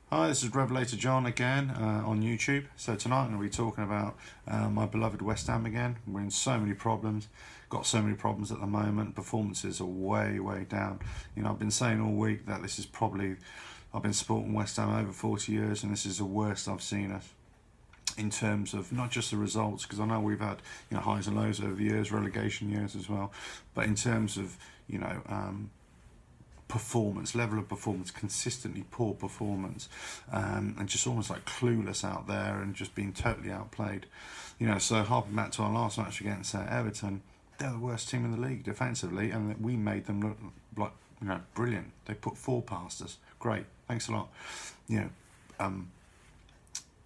Hi, this is Revelator John again on YouTube. So tonight I'm going to be talking about my beloved West Ham again. We're in so many problems, got so many problems at the moment. Performances are way, way down. You know, I've been saying all week that this is probably, I've been supporting West Ham over 40 years and this is the worst I've seen us in terms of not just the results, because I know we've had highs and lows over the years, relegation years as well, but in terms of performance, level of performance, consistently poor performance, and just almost like clueless out there and just being totally outplayed. So harping back to our last match against Everton, they're the worst team in the league defensively, and we made them look like brilliant. They put four past us. Great, thanks a lot.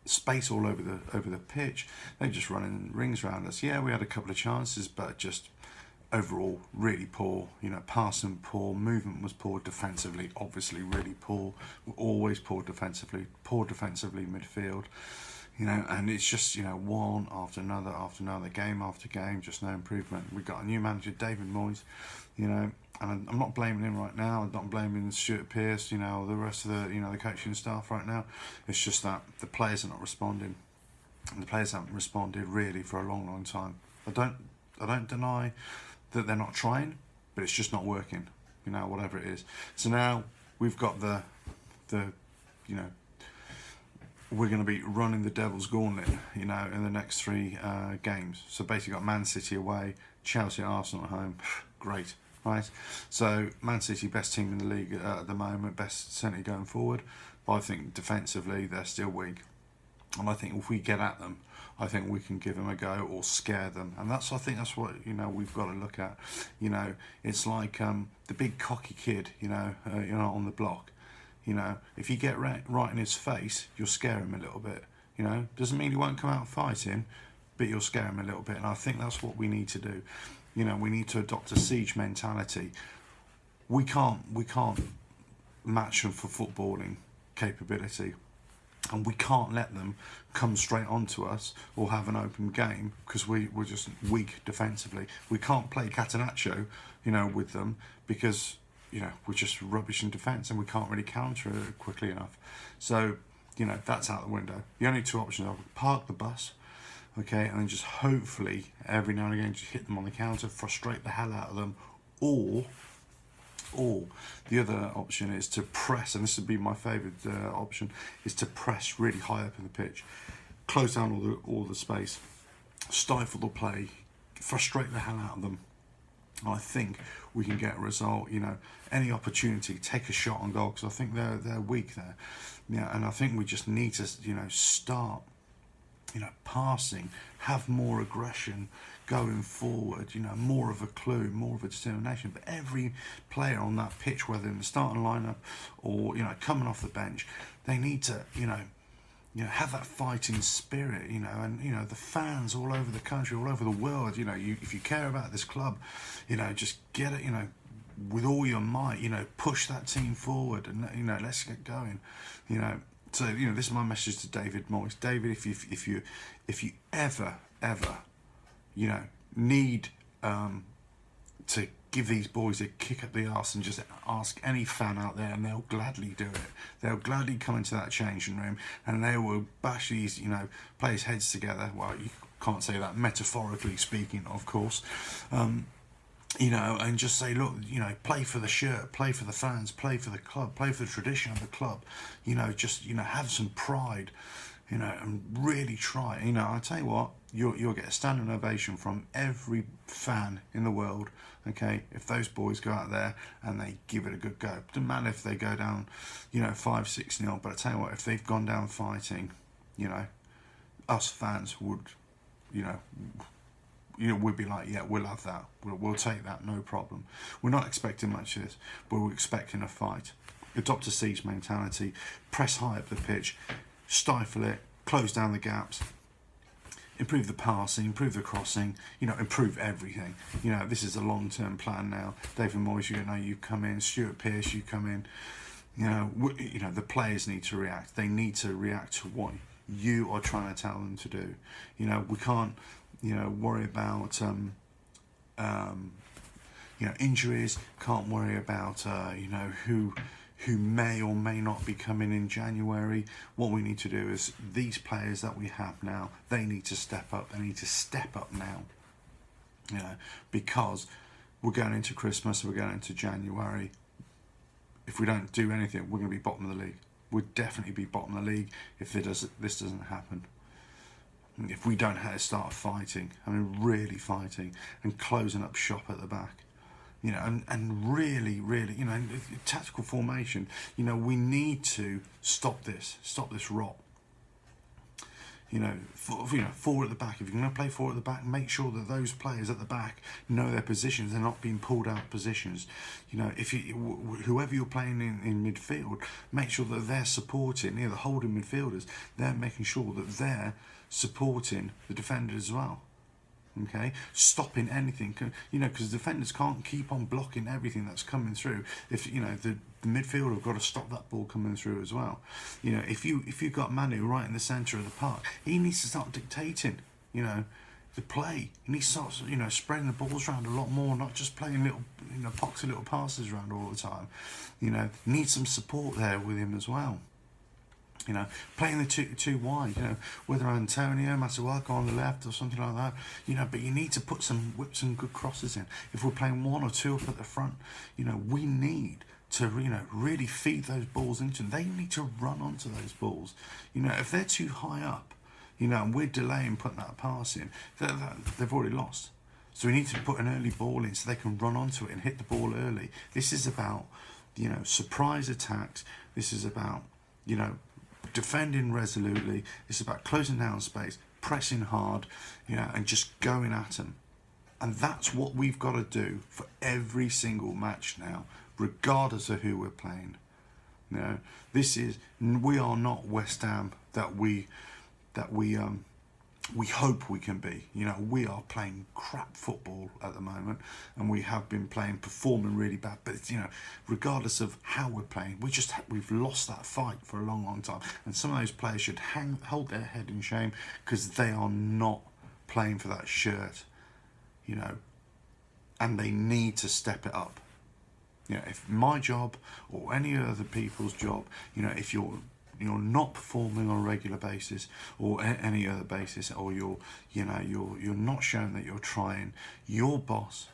Space all over the pitch. They're just running rings around us. Yeah, we had a couple of chances, but just overall really poor. Passing poor, movement was poor, defensively obviously really poor. We're always poor defensively midfield. And it's just one after another, game after game, just no improvement. We've got a new manager, David Moyes, and I'm not blaming him right now. I'm not blaming Stuart Pearce, or the rest of the coaching staff right now. It's just that the players are not responding, and the players haven't responded really for a long, long time. I don't deny that they're not trying, but it's just not working. Whatever it is. So now we've got the we're going to be running the Devil's Gauntlet, in the next three games. So basically got Man City away, Chelsea and Arsenal at home. Great, right? So Man City, best team in the league at the moment, best certainly going forward. But I think defensively they're still weak. And I think if we get at them, I think we can give them a go or scare them. And I think that's what we've got to look at. It's like the big cocky kid, on the block. If you get right in his face, you'll scare him a little bit. Doesn't mean he won't come out fighting, but you'll scare him a little bit. And I think that's what we need to do. We need to adopt a siege mentality. We can't match them for footballing capability, and we can't let them come straight onto us or have an open game because we're just weak defensively. We can't play Catenaccio, with them because we're just rubbish in defence and we can't really counter it quickly enough. So that's out the window. The only two options are park the bus, okay, and then just hopefully every now and again just hit them on the counter, frustrate the hell out of them, or the other option is to press, and this would be my favourite option, is to press really high up in the pitch, close down all the space, stifle the play, frustrate the hell out of them. I think we can get a result. Any opportunity, take a shot on goal, because I think they're weak there. And I think we just need to start passing, have more aggression going forward, more of a clue, more of a determination. But every player on that pitch, whether in the starting lineup or coming off the bench, they need to have that fighting spirit, and the fans all over the country, all over the world, if you care about this club, just get it, with all your might, push that team forward, and let's get going, So this is my message to David Moyes. David, if you ever need to give these boys a kick up the arse and just ask any fan out there, and they'll gladly do it. They'll gladly come into that changing room and they will bash these players' heads together. Well, you can't say that metaphorically speaking, of course. And just say, look, play for the shirt, play for the fans, play for the club, play for the tradition of the club. Just have some pride, and really try. I tell you what, you'll get a standing ovation from every fan in the world. Okay, if those boys go out there and they give it a good go, doesn't matter if they go down, 5-6-0. But I tell you what, if they've gone down fighting, us fans would, we'd be like, yeah, we'll have that. We'll take that, no problem. We're not expecting much of this, but we're expecting a fight. Adopt a siege mentality, press high up the pitch, stifle it, close down the gaps, improve the passing, improve the crossing, improve everything. This is a long-term plan now. David Moyes, you come in, Stuart Pearce, you come in. The players need to react. They need to react to what you are trying to tell them to do. We can't worry about injuries, can't worry about who may or may not be coming in January. What we need to do is, these players that we have now, they need to step up. They need to step up now, you know, because we're going into Christmas, we're going into January. If we don't do anything, we're going to be bottom of the league. We'll definitely be bottom of the league if this doesn't happen. If we don't start fighting, I mean really fighting, and closing up shop at the back, you know, and really, you know, tactical formation, you know, we need to stop this rot. You know, four at the back. If you're going to play four at the back, make sure that those players at the back know their positions. They're not being pulled out of positions. You know, if whoever you're playing in midfield, make sure that they're supporting. You know, the holding midfielders, they're making sure that they're supporting the defenders as well. Okay, stopping anything, you know, because defenders can't keep on blocking everything that's coming through. If you know the midfielder have got to stop that ball coming through as well. You know, if you've got Manu right in the centre of the park, he needs to start dictating, you know, the play. He needs to start, you know, spreading the balls around a lot more, not just playing little, you know, poxy little passes around all the time. You know, need some support there with him as well. You know, playing the two wide, you know, whether Antonio, Masuaku on the left or something like that, you know, but you need to whip some good crosses in. If we're playing one or two up at the front, you know, we need to, you know, really feed those balls into them. They need to run onto those balls. You know, if they're too high up, you know, and we're delaying putting that pass in, they've already lost. So we need to put an early ball in so they can run onto it and hit the ball early. This is about, you know, surprise attacks. This is about, you know, defending resolutely. It's about closing down space, pressing hard, you know, and just going at them. And that's what we've got to do for every single match now, regardless of who we're playing. You know, we are not West Ham that we hope we can be. You know, we are playing crap football at the moment, and we have been performing really bad. But you know, regardless of how we're playing, we've lost that fight for a long time. And some of those players should hold their head in shame, because they are not playing for that shirt. You know, and they need to step it up. You know, if my job or any other people's job, you know, if you're not performing on a regular basis or any other basis, or you're not showing that you're trying, your boss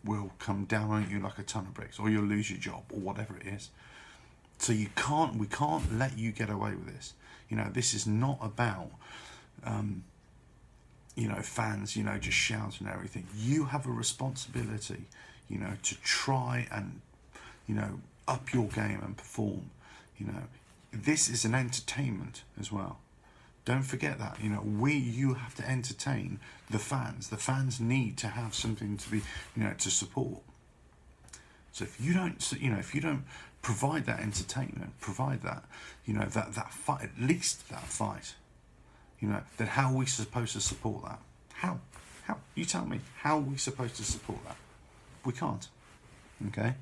will come down on you like a ton of bricks, or you'll lose your job, or whatever it is. So we can't let you get away with this. You know, this is not about you know, fans, you know, just shouting and everything. You have a responsibility, you know, to try and, you know, up your game and perform. You know, this is an entertainment as well. Don't forget that. You know, you have to entertain the fans. The fans need to have something to be, you know, to support. So if you don't provide that entertainment, provide that, you know, that fight, at least that fight, you know, then how are we supposed to support that? How? You tell me. How are we supposed to support that? We can't. Okay?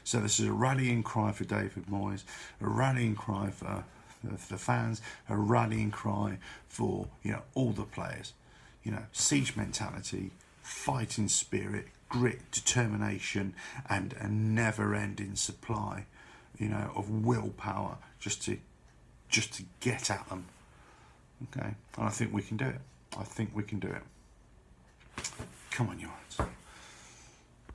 So this is a rallying cry for David Moyes, a rallying cry for the fans, a rallying cry for, you know, all the players. You know, siege mentality, fighting spirit, grit, determination, and a never-ending supply, you know, of willpower just to get at them. Okay, and I think we can do it. Come on, you guys.